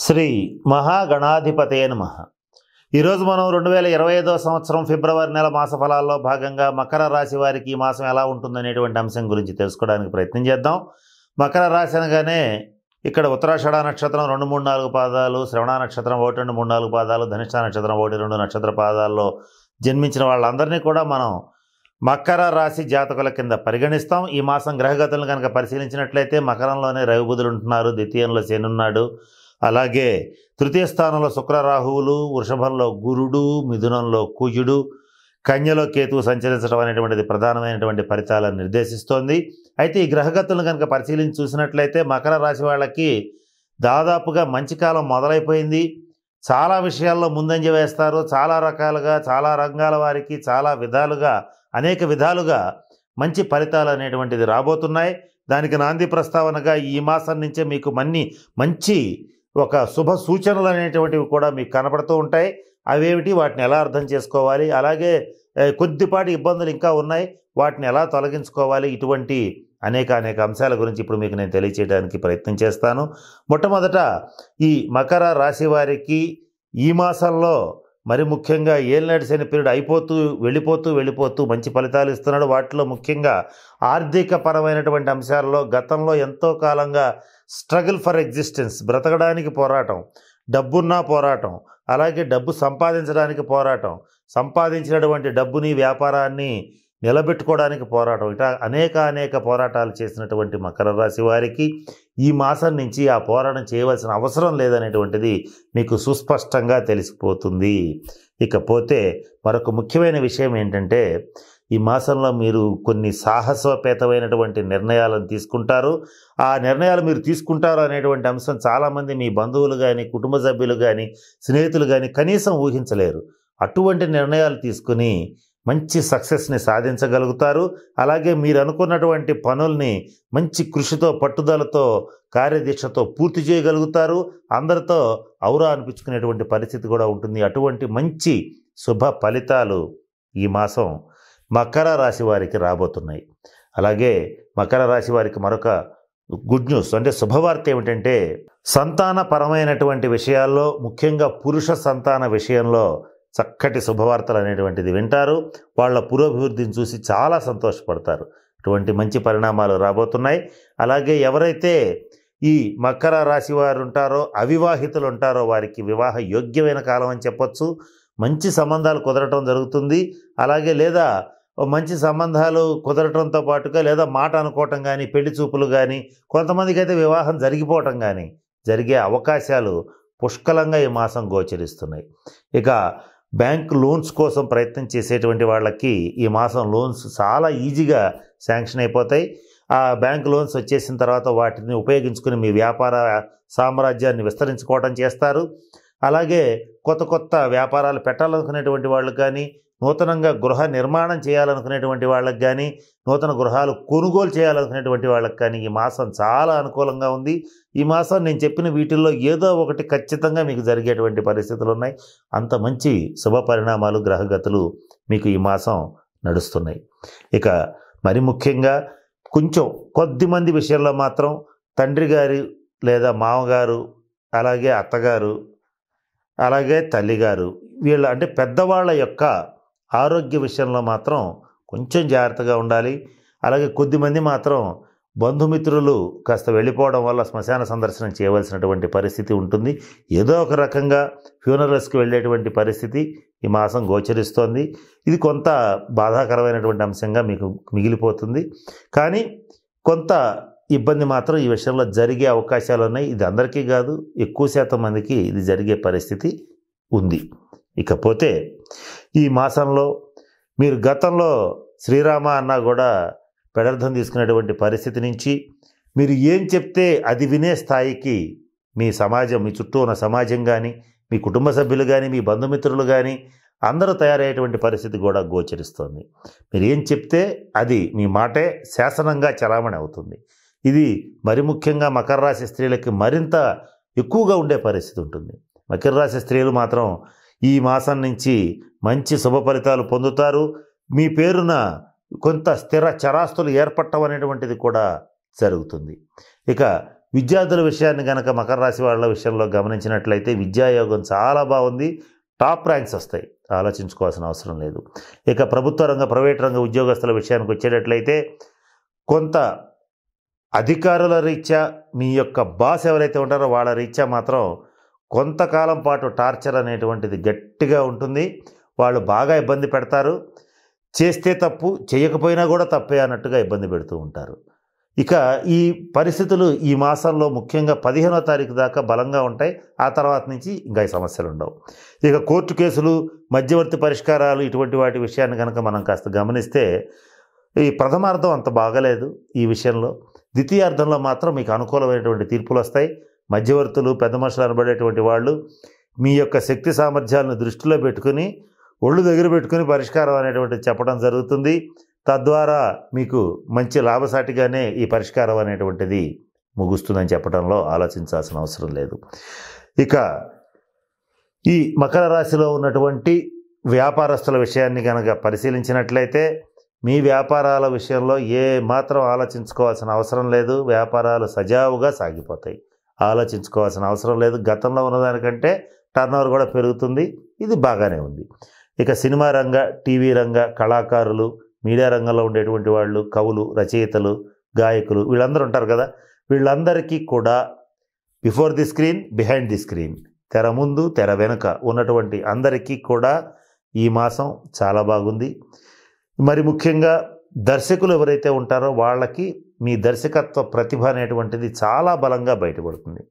శ్రీ మహాగణాధిపతయ నమః. ఈరోజు మనం 2025 సంవత్సరం ఫిబ్రవరి నెల మాస ఫలాల్లో భాగంగా మకర రాశి వారికి ఈ మాసం ఎలా ఉంటుందనేటువంటి అంశం గురించి తెలుసుకోవడానికి ప్రయత్నం చేద్దాం. మకర రాశి అనగానే ఇక్కడ ఉత్తరాషాఢ నక్షత్రం 2, 3, 4 పాదాలు, శ్రవణ నక్షత్రం 1, 2, 3, 4 పాదాలు, ధనిష్ట నక్షత్రం 1, 2 నక్షత్ర పాదాల్లో జన్మించిన వాళ్ళందరినీ కూడా మనం మకర రాశి జాతకుల కింద పరిగణిస్తాం. ఈ మాసం గ్రహగతులను కనుక పరిశీలించినట్లయితే మకరంలోనే రవి బుధులు ఉంటున్నారు, ద్వితీయంలో శని ఉన్నాడు, అలాగే తృతీయ స్థానంలో శుక్ర రాహువులు, వృషభంలో గురుడు, మిథునంలో కుజుడు, కన్యలో కేతువు సంచరించడం అనేటువంటిది ప్రధానమైనటువంటి ఫలితాలను నిర్దేశిస్తోంది. అయితే ఈ గ్రహగతులను కనుక పరిశీలించి చూసినట్లయితే మకర రాశి వాళ్ళకి దాదాపుగా మంచి కాలం మొదలైపోయింది. చాలా విషయాల్లో ముందంజ వేస్తారు. చాలా రకాలుగా, చాలా రంగాల వారికి చాలా విధాలుగా, అనేక విధాలుగా మంచి ఫలితాలు అనేటువంటిది రాబోతున్నాయి. దానికి నాంది ప్రస్తావనగా ఈ మాసం నుంచే మీకు మంచి ఒక శుభ సూచనలు అనేటువంటివి కూడా మీకు కనపడుతూ ఉంటాయి. అవేమిటి, వాటిని ఎలా అర్థం చేసుకోవాలి, అలాగే కొద్దిపాటి ఇబ్బందులు ఇంకా ఉన్నాయి, వాటిని ఎలా తొలగించుకోవాలి, ఇటువంటి అనేక అంశాల గురించి ఇప్పుడు మీకు నేను తెలియచేయడానికి ప్రయత్నం చేస్తాను. మొట్టమొదట ఈ మకర రాశి వారికి ఈ మాసంలో మరి ముఖ్యంగా ఏలినాటి శని పీరియడ్ అయిపోతూ వెళ్ళిపోతూ మంచి ఫలితాలు ఇస్తున్నాడు. వాటిలో ముఖ్యంగా ఆర్థిక పరమైనటువంటి అంశాల్లో గతంలో ఎంతో కాలంగా స్ట్రగుల్ ఫర్ ఎగ్జిస్టెన్స్, బ్రతకడానికి పోరాటం, డబ్బున్నా పోరాటం, అలాగే డబ్బు సంపాదించడానికి పోరాటం, సంపాదించినటువంటి డబ్బుని వ్యాపారాన్ని నిలబెట్టుకోవడానికి పోరాటం, ఇట్లా అనేక పోరాటాలు చేసినటువంటి మకర రాశి వారికి ఈ మాసం నుంచి ఆ పోరాటం చేయవలసిన అవసరం లేదనేటువంటిది మీకు సుస్పష్టంగా తెలిసిపోతుంది. ఇకపోతే మరొక ముఖ్యమైన విషయం ఏంటంటే, ఈ మాసంలో మీరు కొన్ని సాహసోపేతమైనటువంటి నిర్ణయాలను తీసుకుంటారు. ఆ నిర్ణయాలు మీరు తీసుకుంటారు అనేటువంటి అంశం చాలామంది మీ బంధువులు కానీ, కుటుంబ సభ్యులు కానీ, స్నేహితులు కానీ కనీసం ఊహించలేరు. అటువంటి నిర్ణయాలు తీసుకుని మంచి సక్సెస్ని సాధించగలుగుతారు. అలాగే మీరు అనుకున్నటువంటి పనుల్ని మంచి కృషితో, పట్టుదలతో, కార్యదీక్షతో పూర్తి చేయగలుగుతారు. అందరితో ఔరా అనిపించుకునేటువంటి పరిస్థితి కూడా ఉంటుంది. అటువంటి మంచి శుభ ఫలితాలు ఈ మాసం మకర రాశి వారికి రాబోతున్నాయి. అలాగే మకర రాశి వారికి మరొక గుడ్ న్యూస్ అంటే శుభవార్త ఏమిటంటే, సంతానపరమైనటువంటి విషయాల్లో, ముఖ్యంగా పురుష సంతాన విషయంలో చక్కటి శుభవార్తలు అనేటువంటిది వింటారు. వాళ్ళ పురోభివృద్ధిని చూసి చాలా సంతోషపడతారు. ఇటువంటి మంచి పరిణామాలు రాబోతున్నాయి. అలాగే ఎవరైతే ఈ మకర రాశి వారు ఉంటారో, అవివాహితులు ఉంటారో, వారికి వివాహ యోగ్యమైన కాలం అని చెప్పొచ్చు. మంచి సంబంధాలు కుదరటం జరుగుతుంది. అలాగే లేదా మంచి సంబంధాలు కుదరటంతో పాటుగా లేదా మాట అనుకోవటం కానీ, పెళ్లి చూపులు కానీ, కొంతమందికి అయితే వివాహం జరిగిపోవటం కానీ జరిగే అవకాశాలు పుష్కలంగా ఈ మాసం గోచరిస్తున్నాయి. ఇక బ్యాంక్ లోన్స్ కోసం ప్రయత్నం చేసేటువంటి వాళ్ళకి ఈ మాసం లోన్స్ చాలా ఈజీగా శాంక్షన్ అయిపోతాయి. ఆ బ్యాంక్ లోన్స్ వచ్చేసిన తర్వాత వాటిని ఉపయోగించుకుని మీ వ్యాపార సామ్రాజ్యాన్ని విస్తరించుకోవడం చేస్తారు. అలాగే కొత్త వ్యాపారాలు పెట్టాలనుకునేటువంటి వాళ్ళు కానీ, నూతనంగా గృహ నిర్మాణం చేయాలనుకునేటువంటి వాళ్ళకి కానీ, నూతన గృహాలు కొనుగోలు చేయాలనుకునేటువంటి వాళ్ళకి కానీ ఈ మాసం చాలా అనుకూలంగా ఉంది. ఈ మాసం నేను చెప్పిన వీటిల్లో ఏదో ఒకటి ఖచ్చితంగా మీకు జరిగేటువంటి పరిస్థితులు ఉన్నాయి. అంత మంచి శుభ పరిణామాలు, గ్రహగతులు మీకు ఈ మాసం నడుస్తున్నాయి. ఇక మరి ముఖ్యంగా కొంచెం కొద్దిమంది విషయంలో మాత్రం తండ్రి గారు లేదా మామగారు, అలాగే అత్తగారు, అలాగే తల్లిగారు, వీళ్ళ అంటే పెద్దవాళ్ళ యొక్క ఆరోగ్య విషయంలో మాత్రం కొంచెం జాగ్రత్తగా ఉండాలి. అలాగే కొద్దిమంది మాత్రం బంధుమిత్రులు కాస్త వెళ్ళిపోవడం వల్ల శ్మశాన సందర్శనం చేయవలసినటువంటి పరిస్థితి ఉంటుంది. ఏదో ఒక రకంగా ఫ్యూనరల్స్కి వెళ్ళేటువంటి పరిస్థితి ఈ మాసం గోచరిస్తోంది. ఇది కొంత బాధాకరమైనటువంటి అంశంగా మీకు మిగిలిపోతుంది. కానీ కొంత ఇబ్బంది మాత్రం ఈ విషయంలో జరిగే అవకాశాలు ఉన్నాయి. ఇది అందరికీ కాదు, ఎక్కువ శాతం మందికి ఇది జరిగే పరిస్థితి ఉంది. ఇకపోతే ఈ మాసంలో మీరు గతంలో శ్రీరామ అన్నా కూడా పెడర్థం తీసుకునేటువంటి పరిస్థితి నుంచి మీరు ఏం చెప్తే అది వినే స్థాయికి మీ సమాజం, మీ చుట్టూ ఉన్న సమాజం కానీ, మీ కుటుంబ సభ్యులు కానీ, మీ బంధుమిత్రులు కానీ అందరూ తయారయ్యేటువంటి పరిస్థితి కూడా గోచరిస్తుంది. మీరు ఏం చెప్తే అది మీ మాటే శాసనంగా చలామణి అవుతుంది. ఇది మరి ముఖ్యంగా మకర రాశి స్త్రీలకి మరింత ఎక్కువగా ఉండే పరిస్థితి ఉంటుంది. మకర రాశి స్త్రీలు మాత్రం ఈ మాసం నుంచి మంచి శుభ ఫలితాలు పొందుతారు. మీ పేరున కొంత స్థిర చరాస్తులు ఏర్పడటం అనేటువంటిది కూడా జరుగుతుంది. ఇక విద్యార్థుల విషయాన్ని కనుక మకర రాశి వాళ్ళ విషయంలో గమనించినట్లయితే విద్యాయోగం చాలా బాగుంది, టాప్ ర్యాంక్స్ వస్తాయి, ఆలోచించుకోవాల్సిన అవసరం లేదు. ఇక ప్రభుత్వ రంగ ప్రైవేట్ రంగ ఉద్యోగస్తుల విషయానికి వచ్చేటట్లయితే కొంత అధికారుల రీత్యా మీ యొక్క బాస్ ఎవరైతే ఉంటారో వాళ్ళ రీత్యా మాత్రం కొంతకాలం పాటు టార్చర్ అనేటువంటిది గట్టిగా ఉంటుంది. వాళ్ళు బాగా ఇబ్బంది పెడతారు. చేస్తే తప్పు, చేయకపోయినా కూడా తప్పే అన్నట్టుగా ఇబ్బంది పెడుతూ ఉంటారు. ఇక ఈ పరిస్థితులు ఈ మాసంలో ముఖ్యంగా 15వ తారీఖు దాకా బలంగా ఉంటాయి. ఆ తర్వాత నుంచి ఇంకా ఈ సమస్యలు ఉండవు. ఇక కోర్టు కేసులు, మధ్యవర్తి పరిష్కారాలు ఇటువంటి వాటి విషయాన్ని కనుక మనం కాస్త గమనిస్తే ఈ ప్రథమార్థం అంత బాగలేదు ఈ విషయంలో. ద్వితీయార్థంలో మాత్రం మీకు అనుకూలమైనటువంటి తీర్పులు వస్తాయి. మధ్యవర్తులు, పెద్ద మనుషులు అనబడేటువంటి వాళ్ళు మీ యొక్క శక్తి సామర్థ్యాలను దృష్టిలో పెట్టుకుని ఒళ్ళు దగ్గర పెట్టుకుని పరిష్కారం అనేటువంటిది చెప్పడం జరుగుతుంది. తద్వారా మీకు మంచి లాభసాటిగానే ఈ పరిష్కారం అనేటువంటిది ముగుస్తుందని చెప్పడంలో ఆలోచించాల్సిన అవసరం లేదు. ఇక ఈ మకర రాశిలో ఉన్నటువంటి వ్యాపారస్తుల విషయాన్ని కనుక పరిశీలించినట్లయితే మీ వ్యాపారాల విషయంలో ఏ మాత్రం ఆలోచించుకోవాల్సిన అవసరం లేదు. వ్యాపారాలు సజావుగా సాగిపోతాయి, ఆలోచించుకోవాల్సిన అవసరం లేదు. గతంలో ఉన్నదానికంటే టర్నోవర్ కూడా పెరుగుతుంది, ఇది బాగానే ఉంది. ఇక సినిమా రంగ, టీవీ రంగ, కళాకారులు, మీడియా రంగంలో ఉండేటువంటి వాళ్ళు, కవులు, రచయితలు, గాయకులు వీళ్ళందరూ ఉంటారు కదా, వీళ్ళందరికీ కూడా before the screen, behind the screen, తెర ముందు తెర వెనుక ఉన్నటువంటి అందరికీ కూడా ఈ మాసం చాలా బాగుంది. మరి ముఖ్యంగా దర్శకులు ఎవరైతే ఉంటారో వాళ్ళకి మీ దర్శకత్వ ప్రతిభ అనేటువంటిది చాలా బలంగా బయటపడుతుంది.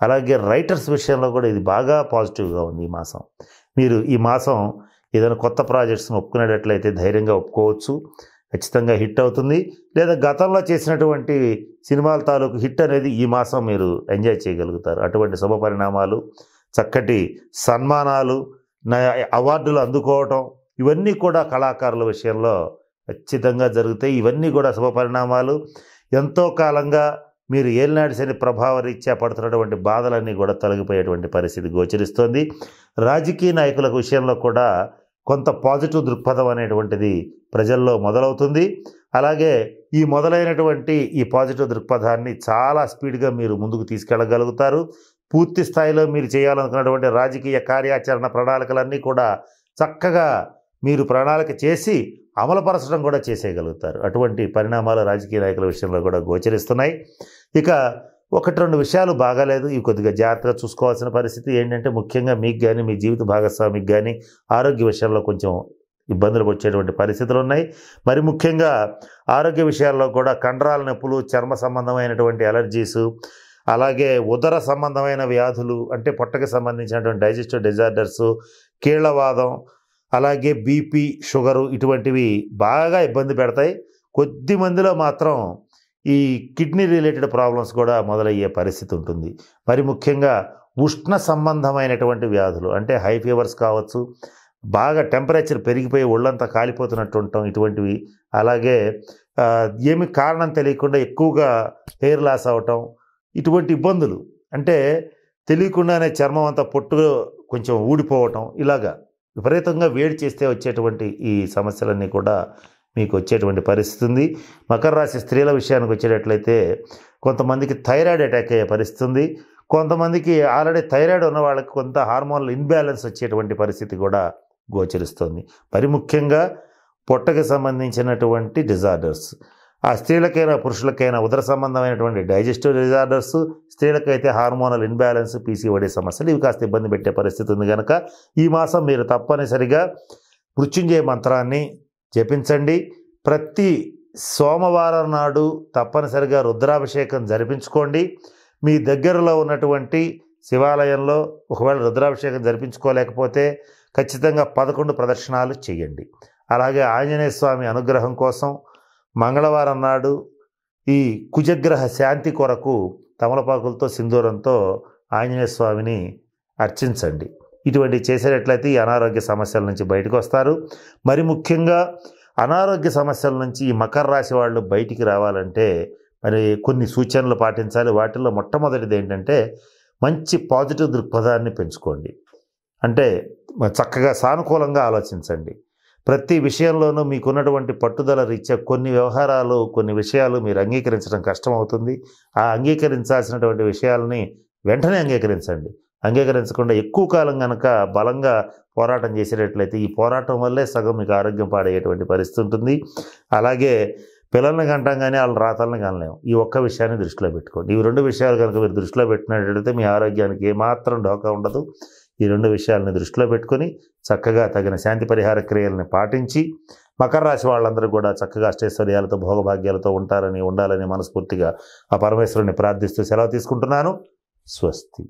అలాగే రైటర్స్ విషయంలో కూడా ఇది బాగా పాజిటివ్గా ఉంది ఈ మాసం. మీరు ఈ మాసం ఏదైనా కొత్త ప్రాజెక్ట్స్ని ఒప్పుకునేటట్లయితే ధైర్యంగా ఒప్పుకోవచ్చు, ఖచ్చితంగా హిట్ అవుతుంది. లేదా గతంలో చేసినటువంటి సినిమాల తాలూకు హిట్ అనేది ఈ మాసం మీరు ఎంజాయ్ చేయగలుగుతారు. అటువంటి శుభ పరిణామాలు, చక్కటి సన్మానాలు, అవార్డులు అందుకోవటం ఇవన్నీ కూడా కళాకారుల విషయంలో ఖచ్చితంగా జరుగుతాయి. ఇవన్నీ కూడా శుభ పరిణామాలు. ఎంతో కాలంగా మీరు ఏలినాటి శని ప్రభావ రీత్యా పడుతున్నటువంటి బాధలన్నీ కూడా తొలగిపోయేటువంటి పరిస్థితి గోచరిస్తోంది. రాజకీయ నాయకుల విషయంలో కూడా కొంత పాజిటివ్ దృక్పథం అనేటువంటిది ప్రజల్లో మొదలవుతుంది. అలాగే ఈ మొదలైనటువంటి ఈ పాజిటివ్ దృక్పథాన్ని చాలా స్పీడ్గా మీరు ముందుకు తీసుకెళ్ళగలుగుతారు. పూర్తి స్థాయిలో మీరు చేయాలనుకున్నటువంటి రాజకీయ కార్యాచరణ ప్రణాళికలన్నీ కూడా చక్కగా మీరు ప్రణాళిక చేసి అమలుపరచడం కూడా చేసేయగలుగుతారు. అటువంటి పరిణామాలు రాజకీయ నాయకుల విషయంలో కూడా గోచరిస్తున్నాయి. ఇక 1-2 విషయాలు బాగాలేదు, ఇవి కొద్దిగా జాగ్రత్తగా చూసుకోవాల్సిన పరిస్థితి. ఏంటంటే ముఖ్యంగా మీకు కానీ మీ జీవిత భాగస్వామికి కానీ ఆరోగ్య విషయాల్లో కొంచెం ఇబ్బందులు వచ్చేటువంటి పరిస్థితులు ఉన్నాయి. మరి ముఖ్యంగా ఆరోగ్య విషయాల్లో కూడా కండరాల నొప్పులు, చర్మ సంబంధమైనటువంటి అలర్జీసు, అలాగే ఉదర సంబంధమైన వ్యాధులు అంటే పొట్టకి సంబంధించినటువంటి డైజెస్టివ్ డిజార్డర్సు, కీళ్లవాదం, అలాగే బీపీ, షుగరు ఇటువంటివి బాగా ఇబ్బంది పెడతాయి. కొద్ది మందిలో మాత్రం ఈ కిడ్నీ రిలేటెడ్ ప్రాబ్లమ్స్ కూడా మొదలయ్యే పరిస్థితి ఉంటుంది. మరి ముఖ్యంగా ఉష్ణ సంబంధమైనటువంటి వ్యాధులు అంటే హై ఫీవర్స్ కావచ్చు, బాగా టెంపరేచర్ పెరిగిపోయి ఒళ్ళంతా కాలిపోతున్నట్టు ఉంటాం ఇటువంటివి, అలాగే ఏమి కారణం తెలియకుండా ఎక్కువగా హెయిర్ లాస్ అవటం, ఇటువంటి ఇబ్బందులు అంటే తెలియకుండానే చర్మం అంతా పొట్టు కొంచెం ఊడిపోవటం, ఇలాగా విపరీతంగా వేడి చేస్తే వచ్చేటువంటి ఈ సమస్యలన్నీ కూడా మీకు వచ్చేటువంటి పరిస్థితి ఉంది. మకర రాశి స్త్రీల విషయానికి వచ్చేటట్లయితే కొంతమందికి థైరాయిడ్ అటాక్ అయ్యే పరిస్థితి ఉంది. కొంతమందికి ఆల్రెడీ థైరాయిడ్ ఉన్న వాళ్ళకి కొంత హార్మోనల్ ఇన్బ్యాలెన్స్ వచ్చేటువంటి పరిస్థితి కూడా గోచరిస్తుంది. మరి ముఖ్యంగా పొట్టకి సంబంధించినటువంటి డిజార్డర్స్, ఆ స్త్రీలకైనా పురుషులకైనా ఉదర సంబంధమైనటువంటి డైజెస్టివ్ డిజార్డర్స్, స్త్రీలకైతే హార్మోనల్ ఇన్బ్యాలెన్స్, పీసీఓడి సమస్యలు ఇవి కాస్త ఇబ్బంది పెట్టే పరిస్థితి ఉంది కనుక ఈ మాసం మీరు తప్పనిసరిగా మృత్యుంజయ మంత్రాన్ని జపించండి. ప్రతి సోమవారం నాడు తప్పనిసరిగా రుద్రాభిషేకం జరిపించుకోండి. మీ దగ్గరలో ఉన్నటువంటి శివాలయంలో ఒకవేళ రుద్రాభిషేకం జరిపించుకోలేకపోతే ఖచ్చితంగా 11 ప్రదక్షిణాలు చేయండి. అలాగే ఆంజనేయ స్వామి అనుగ్రహం కోసం మంగళవారం నాడు ఈ కుజగ్రహ శాంతి కొరకు తమలపాకులతో సింధూరంతో ఆంజనేయ స్వామిని అర్చించండి. ఇటువంటి చేసేటట్లయితే ఈ అనారోగ్య సమస్యల నుంచి బయటకు వస్తారు. మరి ముఖ్యంగా అనారోగ్య సమస్యల నుంచి ఈ మకర రాశి వాళ్ళు బయటికి రావాలంటే మరి కొన్ని సూచనలు పాటించాలి. వాటిల్లో మొట్టమొదటిది ఏంటంటే మంచి పాజిటివ్ దృక్పథాన్ని పెంచుకోండి. అంటే చక్కగా సానుకూలంగా ఆలోచించండి. ప్రతి విషయంలోనూ మీకున్నటువంటి పట్టుదల రీత్యా కొన్ని వ్యవహారాలు, కొన్ని విషయాలు మీరు అంగీకరించడం కష్టమవుతుంది. ఆ అంగీకరించాల్సినటువంటి విషయాలని వెంటనే అంగీకరించండి. అంగీకరించకుండా ఎక్కువ కాలం కనుక బలంగా పోరాటం చేసేటట్లయితే ఈ పోరాటం వల్లే సగం మీకు ఆరోగ్యం పాడయ్యేటువంటి పరిస్థితి ఉంటుంది. అలాగే పిల్లల్ని కంటాం కానీ వాళ్ళ రాతల్ని కనలేము. ఈ ఒక్క విషయాన్ని దృష్టిలో పెట్టుకోండి. ఈ 2 విషయాలు కనుక మీరు దృష్టిలో పెట్టినట్లయితే మీ ఆరోగ్యానికి ఏమాత్రం ఢోకా ఉండదు. ఈ 2 విషయాలని దృష్టిలో పెట్టుకొని చక్కగా తగిన శాంతి పరిహార క్రియలను పాటించి మకర రాశి వాళ్ళందరూ కూడా చక్కగా అష్టైశ్వర్యాలతో భోగభాగ్యాలతో ఉండాలని మనస్ఫూర్తిగా ఆ పరమేశ్వరుని ప్రార్థిస్తూ సెలవు తీసుకుంటున్నాను. స్వస్తి.